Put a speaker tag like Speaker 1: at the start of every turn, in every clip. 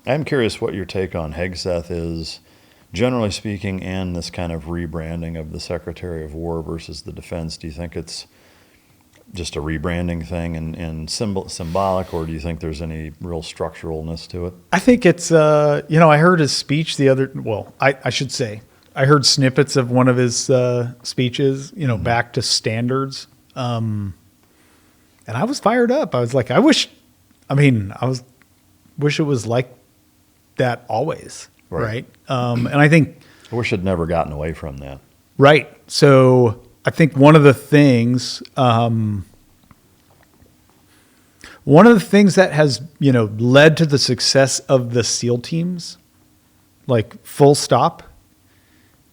Speaker 1: I'm curious what your take on Hegseth is, generally speaking, and this kind of rebranding of the Secretary of War versus the Defense. Do you think it's just a rebranding thing and symbolic, or do you think there's any real structuralness to it?
Speaker 2: I think it's, I heard his speech I should say, I heard snippets of one of his speeches, back to standards. And I was fired up. I was like, wish it was like that always. Right. And I think,
Speaker 1: I wish I'd never gotten away from that.
Speaker 2: Right. So I think one of the things that has, led to the success of the SEAL teams, like full stop,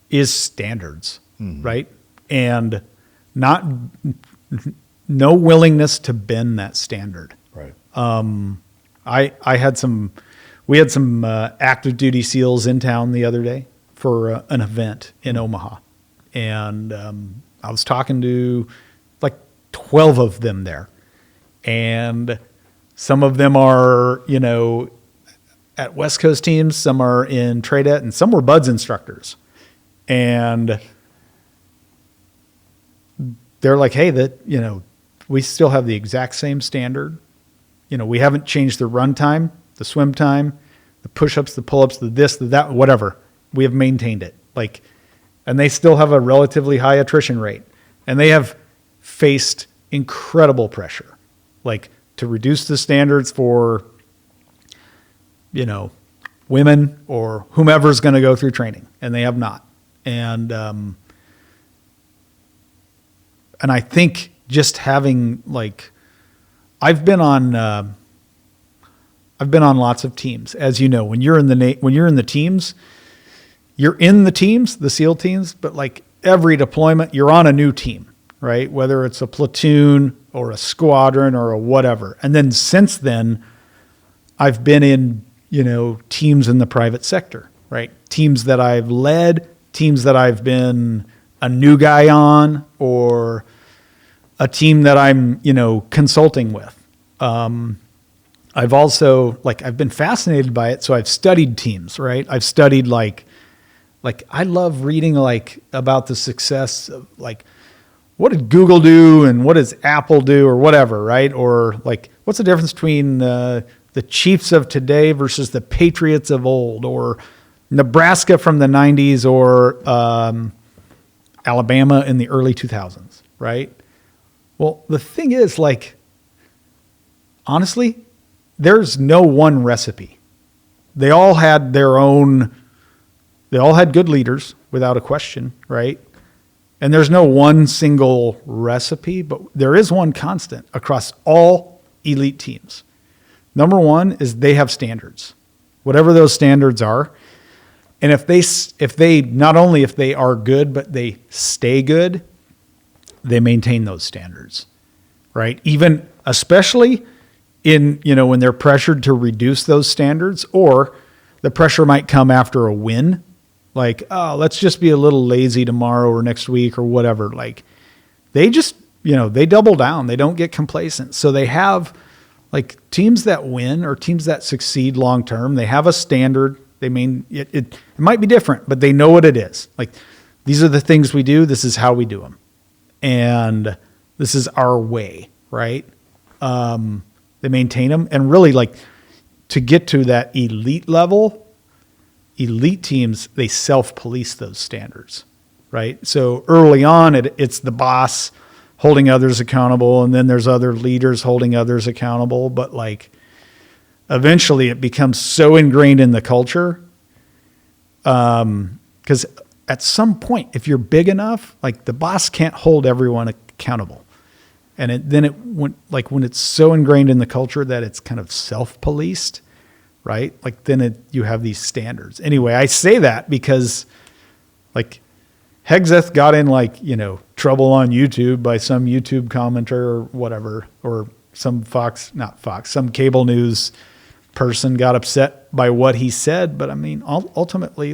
Speaker 2: is standards, right? And no willingness to bend that standard.
Speaker 1: Right.
Speaker 2: We had some active duty SEALs in town the other day for an event in Omaha. And I was talking to like 12 of them there. And some of them are, at West Coast teams, some are in TRADET, and some were BUDS instructors. And they're like, hey, we still have the exact same standard. We haven't changed the run time, the swim time, the push-ups, the pull-ups, the this, the that, whatever. We have maintained it. And they still have a relatively high attrition rate. And they have faced incredible pressure, to reduce the standards for, women or whomever's going to go through training. And they have not. And I think just having I've been on lots of teams, as you know. When you're in the teams, the SEAL teams, but every deployment, you're on a new team, right? Whether it's a platoon or a squadron or a whatever. And then since then, I've been in, teams in the private sector, right? Teams that I've led, teams that I've been a new guy on, or a team that I'm, consulting with. I've also, I've been fascinated by it. So I've studied teams, right? I've studied I love reading about the success of what did Google do and what does Apple do or whatever, right? Or what's the difference between the Chiefs of today versus the Patriots of old, or Nebraska from the 90s, or Alabama in the early 2000s, right? Well, the thing is, honestly, there's no one recipe. They all had good leaders, without a question, right? And there's no one single recipe, but there is one constant across all elite teams. Number one is they have standards, whatever those standards are. And if they not only if they are good, but they stay good, they maintain those standards, right? Even especially in, when they're pressured to reduce those standards, or the pressure might come after a win. Let's just be a little lazy tomorrow or next week or whatever. They just, they double down. They don't get complacent. So they have teams that win or teams that succeed long-term. They have a standard. It might be different, but they know what it is. These are the things we do. This is how we do them. And this is our way, right? They maintain them. And really to get to that elite level, elite teams, they self-police those standards, right? So early on, it's the boss holding others accountable, and then there's other leaders holding others accountable. But eventually it becomes so ingrained in the culture, because at some point, if you're big enough, the boss can't hold everyone accountable. And when it's so ingrained in the culture that it's kind of self-policed, right? Then you have these standards. Anyway, I say that because Hegseth got in trouble on YouTube by some YouTube commenter or whatever, or some some cable news person got upset by what he said. But ultimately,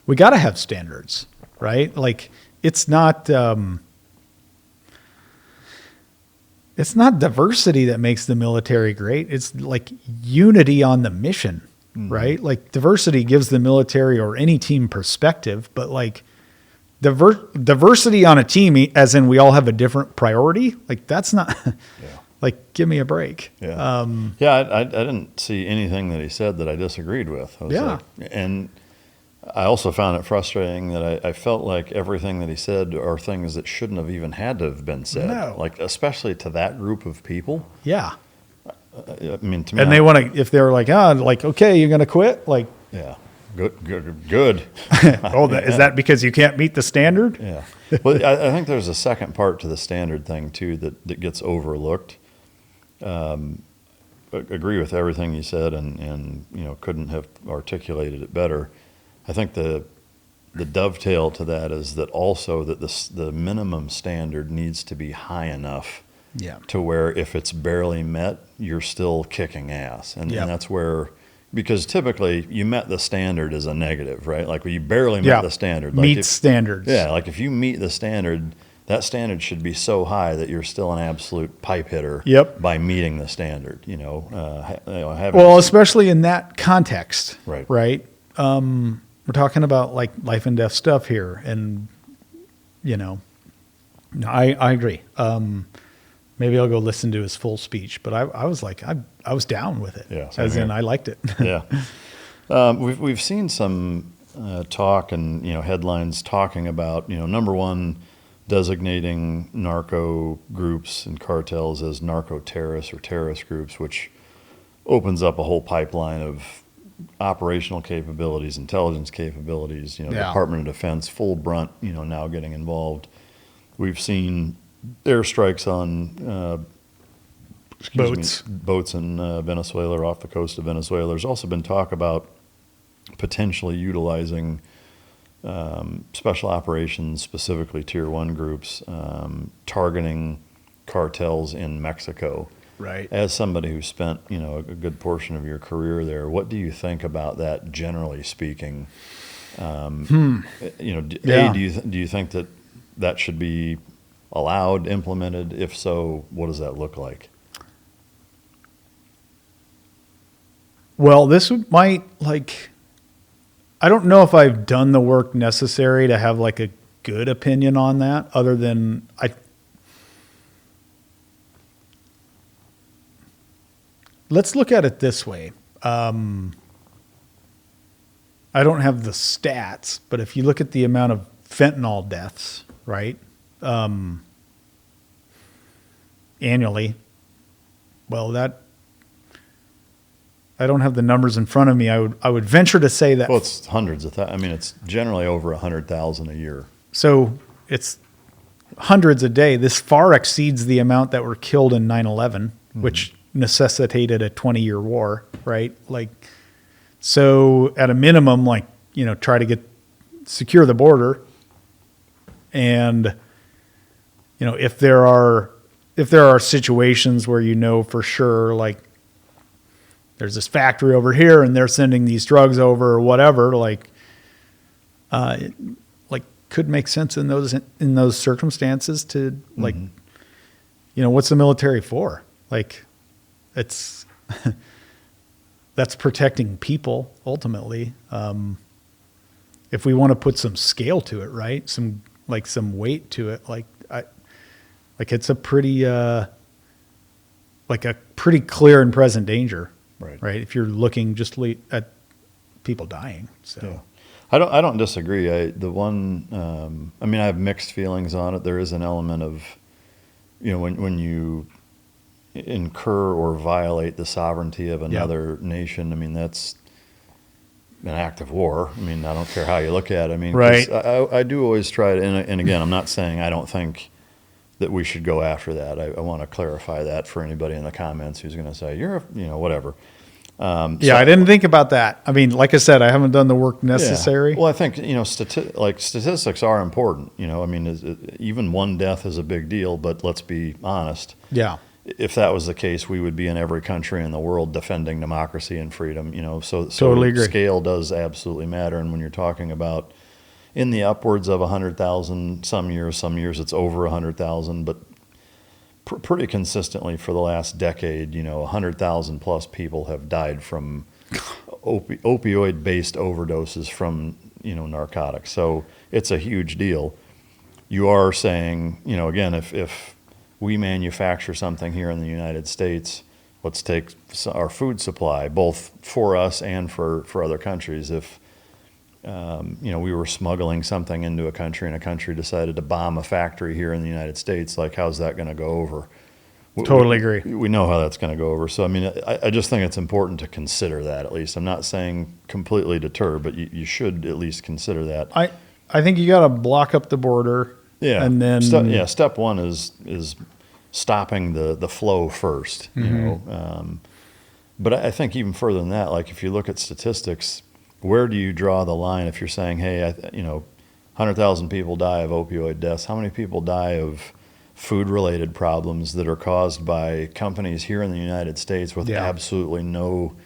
Speaker 2: we got to have standards, right? It's not, it's not diversity that makes the military great. It's like unity on the mission, right? Like diversity gives the military or any team perspective, but like diversity on a team, as in we all have a different priority, like that's not like, give me a break.
Speaker 1: Yeah. I didn't see anything that he said that I disagreed with. I was like, and I also found it frustrating that I felt like everything that he said are things that shouldn't have even had to have been said.
Speaker 2: No.
Speaker 1: Like, especially to that group of people.
Speaker 2: Yeah.
Speaker 1: I mean, to me,
Speaker 2: And they want to, if they're like, okay, you're going to quit. Like,
Speaker 1: yeah, good.
Speaker 2: Is that because you can't meet the standard?
Speaker 1: Yeah. Well, I think there's a second part to the standard thing too that gets overlooked. Agree with everything you said, and couldn't have articulated it better. I think the dovetail to that is that also that the minimum standard needs to be high enough to where if it's barely met, you're still kicking ass. And that's where, because typically you met the standard as a negative, right? Like, you barely met the standard. Like
Speaker 2: Standards.
Speaker 1: Yeah, like if you meet the standard, that standard should be so high that you're still an absolute pipe hitter by meeting the standard,
Speaker 2: well, especially in that context, right? We're talking about like life and death stuff here. And, I agree. Maybe I'll go listen to his full speech, but I was like, I was down with it.
Speaker 1: Yeah,
Speaker 2: as in I liked it.
Speaker 1: Yeah. We've seen some talk and, headlines talking about, number one, designating narco groups and cartels as narco terrorists or terrorist groups, which opens up a whole pipeline of operational capabilities, intelligence capabilities, Department of Defense, full brunt, now getting involved. We've seen airstrikes on boats in Venezuela, or off the coast of Venezuela. There's also been talk about potentially utilizing special operations, specifically Tier 1 groups, targeting cartels in Mexico.
Speaker 2: Right.
Speaker 1: As somebody who spent, a good portion of your career there, what do you think about that, generally speaking? Do you think that should be allowed, implemented? If so, what does that look like?
Speaker 2: Well, this might, I don't know if I've done the work necessary to have like a good opinion on that, other than let's look at it this way. I don't have the stats, but if you look at the amount of fentanyl deaths, right, annually, well, I don't have the numbers in front of me. I would venture to say that.
Speaker 1: Well, it's hundreds of thousands. I mean, it's generally over 100,000 a year.
Speaker 2: So it's hundreds a day. This far exceeds the amount that were killed in 9/11, which necessitated a 20-year war, right? So at a minimum, try to secure the border. And, if there are situations where, for sure, there's this factory over here and they're sending these drugs over or whatever, could make sense in those circumstances to what's the military for? It's that's protecting people ultimately. If we want to put some scale to it, right? Some weight to it, it's a pretty a pretty clear and present danger, right? If you're looking just at people dying. So
Speaker 1: yeah. I don't disagree. I have mixed feelings on it. There is an element of, when you incur or violate the sovereignty of another nation, that's an act of war. I don't care how you look at it. 'Cause I do always try to, and again, I'm not saying I don't think that we should go after that. I want to clarify that for anybody in the comments who's going to say, whatever.
Speaker 2: I didn't think about that. Like I said, I haven't done the work necessary.
Speaker 1: Yeah. Well, I think, statistics are important. Even one death is a big deal, but let's be honest.
Speaker 2: Yeah.
Speaker 1: If that was the case, we would be in every country in the world defending democracy and freedom. So
Speaker 2: totally agree.
Speaker 1: Scale does absolutely matter. And when you're talking about in the upwards of 100,000, some years it's over 100,000, but pretty consistently for the last decade, 100,000 plus people have died from opioid-based overdoses from, narcotics. So it's a huge deal. You are saying, again, if we manufacture something here in the United States, let's take our food supply, both for us and for other countries. If we were smuggling something into a country and a country decided to bomb a factory here in the United States, like how's that going to go over?
Speaker 2: Totally agree.
Speaker 1: We know how that's going to go over. So, I just think it's important to consider that at least. I'm not saying completely deter, but you should at least consider that.
Speaker 2: I think you got to block up the border.
Speaker 1: Yeah.
Speaker 2: And then
Speaker 1: step one is stopping the flow first, but I think even further than that, like if you look at statistics, where do you draw the line if you're saying, hey, 100,000 people die of opioid deaths? How many people die of food-related problems that are caused by companies here in the United States with absolutely no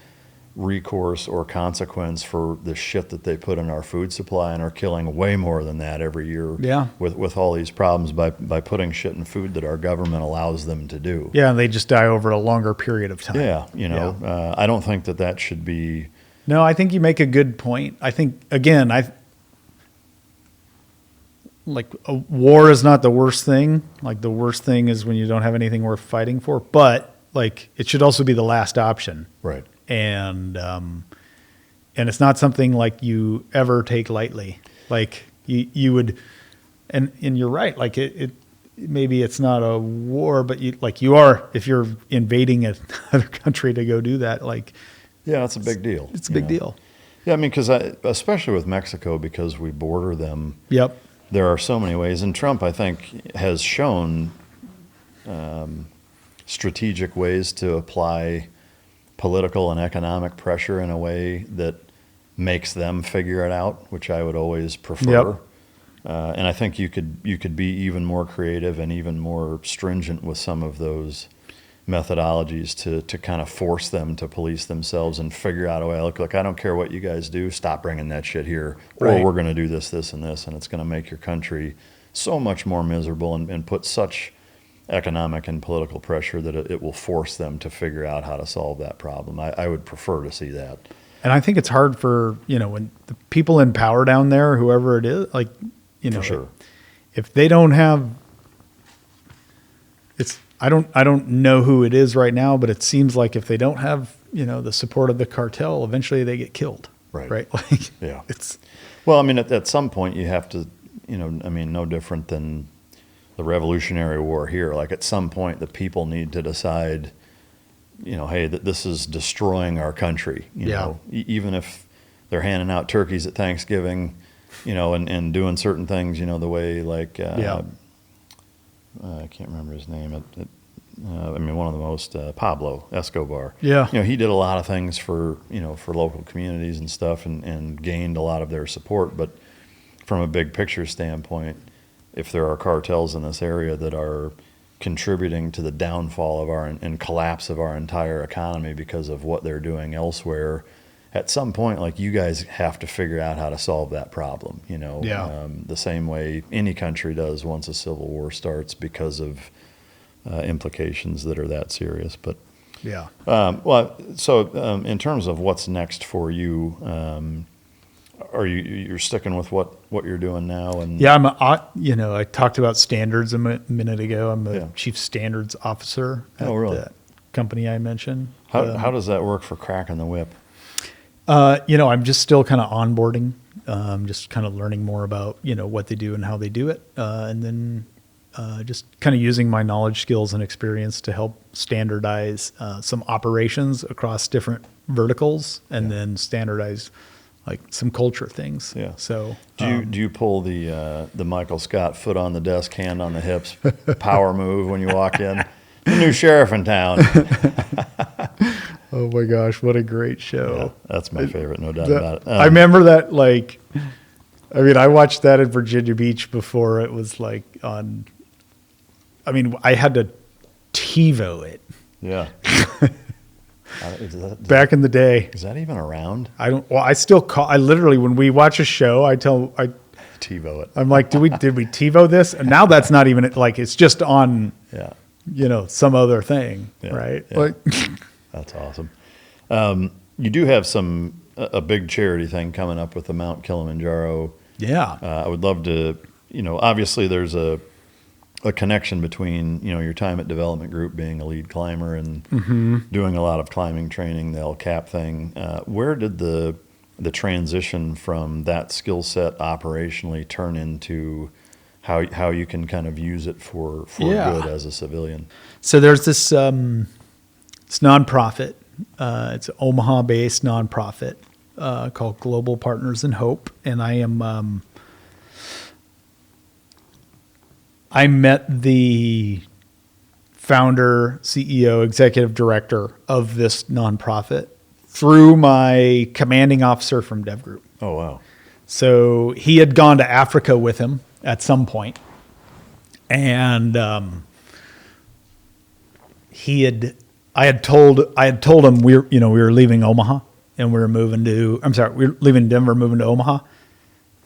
Speaker 1: recourse or consequence for the shit that they put in our food supply, and are killing way more than that every year with all these problems by putting shit in food that our government allows them to do.
Speaker 2: Yeah, and they just die over a longer period of time.
Speaker 1: Yeah, I don't think that should be...
Speaker 2: No, I think you make a good point. I think, again, a war is not the worst thing. Like, the worst thing is when you don't have anything worth fighting for. But, it should also be the last option.
Speaker 1: Right.
Speaker 2: And it's not something like you ever take lightly. Like, you would, and you're right. Like, it maybe it's not a war, but you are, if you're invading another country to go do that,
Speaker 1: yeah, it's a big deal.
Speaker 2: It's a big deal.
Speaker 1: Yeah, because especially with Mexico, because we border them.
Speaker 2: Yep.
Speaker 1: There are so many ways, and Trump, I think, has shown strategic ways to apply political and economic pressure in a way that makes them figure it out, which I would always prefer.
Speaker 2: Yep.
Speaker 1: And I think you could be even more creative and even more stringent with some of those methodologies to kind of force them to police themselves and figure out a way. Look, I don't care what you guys do, stop bringing that shit here, or we're going to do this, and this, and it's going to make your country so much more miserable and put such economic and political pressure that it will force them to figure out how to solve that problem. I would prefer to see that.
Speaker 2: And I think it's hard for, when the people in power down there, whoever it is,
Speaker 1: for sure.
Speaker 2: If they don't have, I don't know who it is right now, but it seems like if they don't have, the support of the cartel, eventually they get killed. Right.
Speaker 1: Yeah.
Speaker 2: Well,
Speaker 1: at some point you have to, no different than the Revolutionary War here. Like, at some point the people need to decide, hey, that this is destroying our country. Even if they're handing out turkeys at Thanksgiving, and doing certain things, the way I can't remember his name. One of the most, Pablo Escobar.
Speaker 2: Yeah.
Speaker 1: He did a lot of things for local communities and stuff, and gained a lot of their support. But from a big picture standpoint, if there are cartels in this area that are contributing to the downfall of and collapse of our entire economy because of what they're doing elsewhere, at some point, you guys have to figure out how to solve that problem, the same way any country does once a civil war starts, because of implications that are that serious. But
Speaker 2: yeah.
Speaker 1: In terms of what's next for you, are you're sticking with what you're doing now? And
Speaker 2: yeah, I talked about standards a minute ago. I'm a chief standards officer at the company I mentioned.
Speaker 1: How does that work for cracking the whip?
Speaker 2: I'm just still kind of onboarding, just kind of learning more about, what they do and how they do it. And then just kind of using my knowledge, skills, and experience to help standardize some operations across different verticals, and then standardize some culture things.
Speaker 1: Yeah.
Speaker 2: So
Speaker 1: do you pull the Michael Scott foot on the desk, hand on the hips power move when you walk in? The new sheriff in town.
Speaker 2: Oh my gosh, what a great show.
Speaker 1: Yeah, that's my favorite, no doubt about it.
Speaker 2: I remember that, I watched that in Virginia Beach before it was on, I had to TiVo it.
Speaker 1: Yeah.
Speaker 2: Back in the day.
Speaker 1: Is that even around?
Speaker 2: I still call, literally, when we watch a show, I
Speaker 1: TiVo it.
Speaker 2: I'm like, did we TiVo this? And now that's not even, it's just on.
Speaker 1: Yeah.
Speaker 2: some other thing,
Speaker 1: Yeah,
Speaker 2: right?
Speaker 1: yeah.
Speaker 2: Like,
Speaker 1: That's awesome. You do have a big charity thing coming up with the Mount Kilimanjaro.
Speaker 2: yeah.
Speaker 1: I would love to, obviously there's a connection between, your time at Development Group being a lead climber and doing a lot of climbing training, the El Cap thing. Where did the transition from that skill set operationally turn into how you can kind of use it for good as a civilian?
Speaker 2: So there's this it's nonprofit. It's an Omaha-based nonprofit called Global Partners in Hope, and I met the founder, CEO, executive director of this nonprofit through my commanding officer from Dev Group.
Speaker 1: Oh, wow.
Speaker 2: So he had gone to Africa with him at some point, and I had told him we were leaving Omaha and we were leaving Denver, moving to Omaha.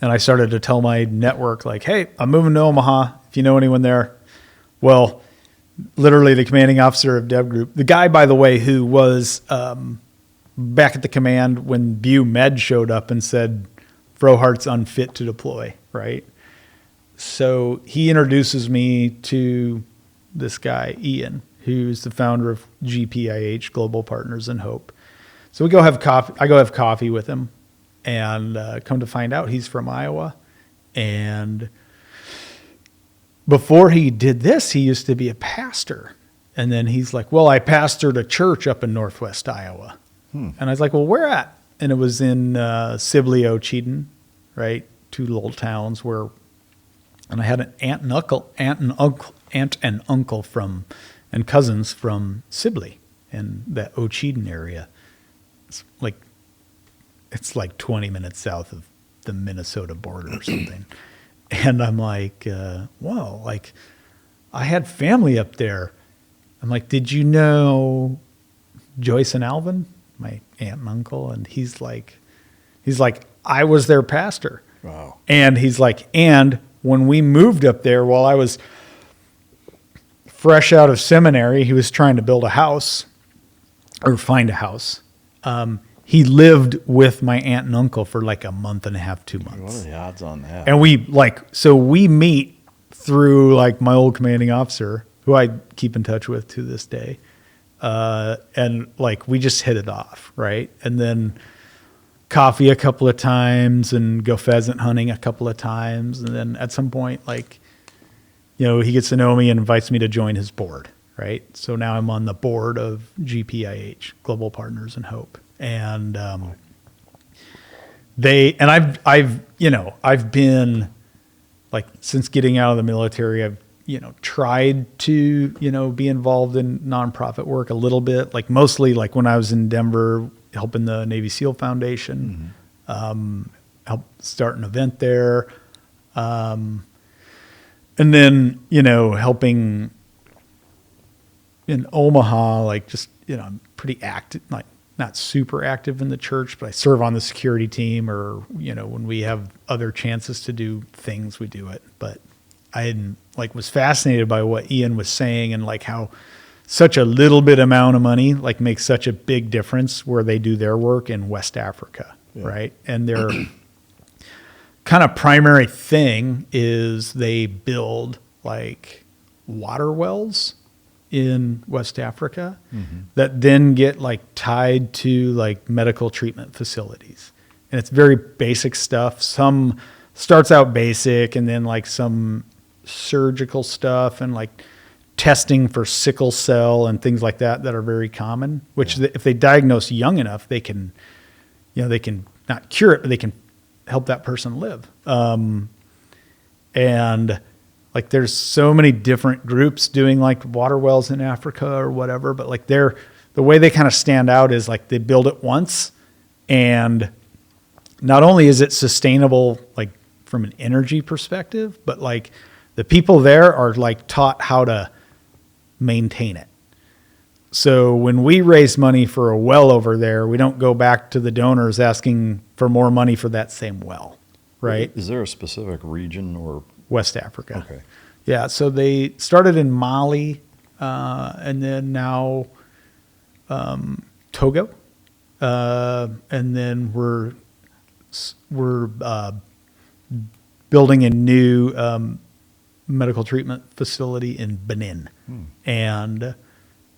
Speaker 2: And I started to tell my network, like, hey, I'm moving to Omaha. If you know anyone there. Well, literally the commanding officer of Dev Group, the guy, by the way, who was back at the command when Bu Med showed up and said, Frohardt's unfit to deploy, right? So he introduces me to this guy, Ian, who's the founder of GPIH, Global Partners in Hope. So we go have coffee. I go have coffee with him, and come to find out he's from Iowa. And before he did this, he used to be a pastor. And then he's like, well, I pastored a church up in Northwest Iowa. And I was like, well, where at? And it was in Sibley, Ocheeden, right? Two little towns where, and I had an aunt and uncle from, and cousins from Sibley in that Ocheeden area. It's like 20 minutes south of the Minnesota border or something. And I'm like, whoa, like I had family up there. I'm like, did you know Joyce and Alvin, my aunt and uncle? And he's like, I was their pastor.
Speaker 1: Wow.
Speaker 2: And he's like, and when we moved up there, while I was fresh out of seminary, he was trying to build a house or find a house. He lived with my aunt and uncle for like a month and a half, 2 months.
Speaker 1: What are the odds on that?
Speaker 2: And we meet through like my old commanding officer, who I keep in touch with to this day. And like, we just hit it off. Right. And then coffee a couple of times and go pheasant hunting a couple of times. And then at some point, like, he gets to know me and invites me to join his board. Right. So now I'm on the board of GPIH, Global Partners in Hope. And I've been like, since getting out of the military, I've, tried to, be involved in nonprofit work a little bit, like mostly like when I was in Denver, helping the Navy SEAL Foundation, help start an event there. And then, helping in Omaha, like just, I'm pretty active, like not super active in the church, but I serve on the security team, or, when we have other chances to do things, we do it. But I was fascinated by what Ian was saying, and like how such a little bit amount of money like makes such a big difference where they do their work in West Africa. Yeah. Right. And their kind of primary thing is they build like water wells in West Africa that then get like tied to like medical treatment facilities. And it's very basic stuff. Some starts out basic, and then like some surgical stuff and like testing for sickle cell and things like that are very common, which if they diagnose young enough, they can not cure it, but they can help that person live. And like, there's so many different groups doing like water wells in Africa or whatever, but like the way they kind of stand out is like they build it once, and not only is it sustainable, like from an energy perspective, but like the people there are like taught how to maintain it. So when we raise money for a well over there, we don't go back to the donors asking for more money for that same well, right?
Speaker 1: Is there a specific region or?
Speaker 2: West Africa.
Speaker 1: Okay.
Speaker 2: Yeah, so they started in Mali, and then now Togo, and then we're building a new medical treatment facility in Benin, and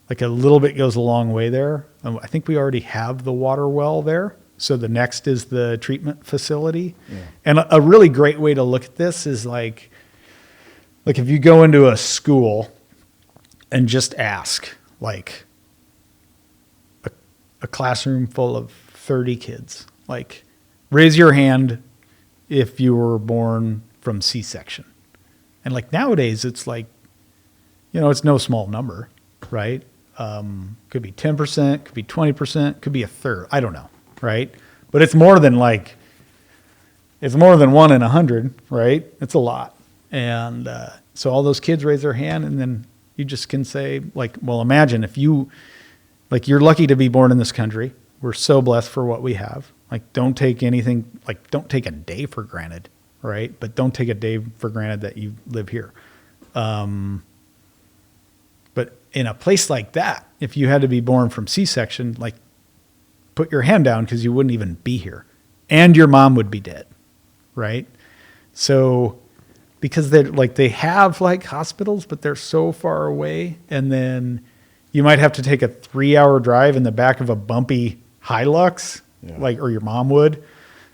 Speaker 2: like a little bit goes a long way there. I think we already have the water well there. So the next is the treatment facility. Yeah. And a really great way to look at this is like if you go into a school and just ask, like a classroom full of 30 kids, like raise your hand if you were born from C-section. And like nowadays it's like, it's no small number, right? Could be 10%, could be 20%, could be a third. I don't know. Right. But it's more than 1 in 100, right? It's a lot. And so all those kids raise their hand, and then you just can say, like, well, imagine if you're lucky to be born in this country. We're so blessed for what we have. Like, don't take anything, like, don't take a day for granted, right? But don't take a day for granted that you live here. But in a place like that, if you had to be born from C-section, like, put your hand down because you wouldn't even be here, and your mom would be dead, right? So because they have like hospitals, but they're so far away, and then you might have to take a 3-hour drive in the back of a bumpy Hilux, or your mom would.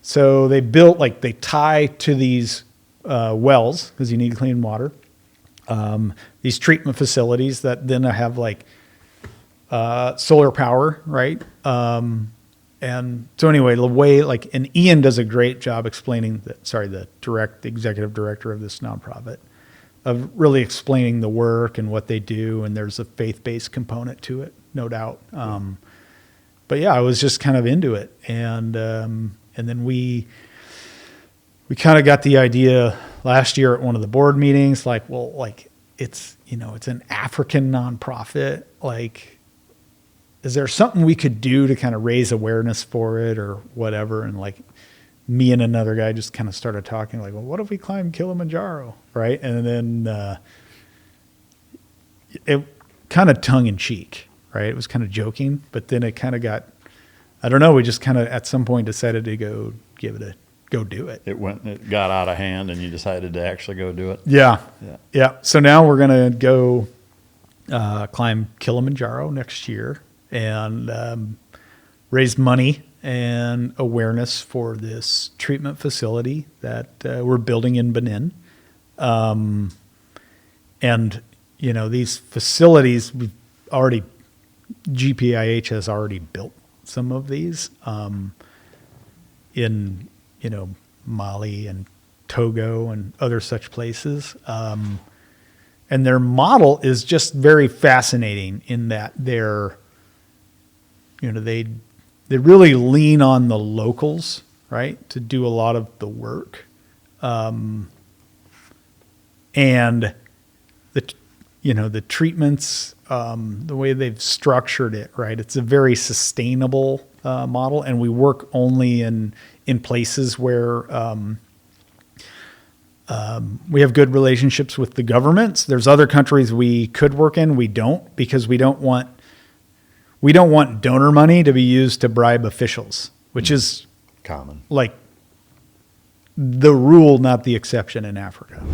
Speaker 2: So they built, they tie to these wells because you need clean water. These treatment facilities that then have solar power, right? And so anyway, the way and Ian does a great job explaining the executive director of this nonprofit, of really explaining the work and what they do. And there's a faith-based component to it, no doubt. But yeah, I was just kind of into it. And then we kind of got the idea last year at one of the board meetings, it's an African nonprofit, is there something we could do to kind of raise awareness for it or whatever? And me and another guy just kind of started talking well, what if we climb Kilimanjaro? Right. And then it kind of tongue in cheek, right? It was kind of joking, but then it kind of got, I don't know. We just kind of at some point decided to go do it.
Speaker 1: It got out of hand and you decided to actually go do it.
Speaker 2: Yeah. So now we're going to go climb Kilimanjaro next year and raise money and awareness for this treatment facility that we're building in Benin. And, these facilities, GPIH has already built some of these in, Mali and Togo and other such places. And their model is just very fascinating in that they really lean on the locals, right, to do a lot of the work. And the treatments, the way they've structured it, right, it's a very sustainable model, and we work only in places where we have good relationships with the governments. There's other countries we could work in, we don't, because we don't want donor money to be used to bribe officials, which is
Speaker 1: common,
Speaker 2: the rule, not the exception in Africa.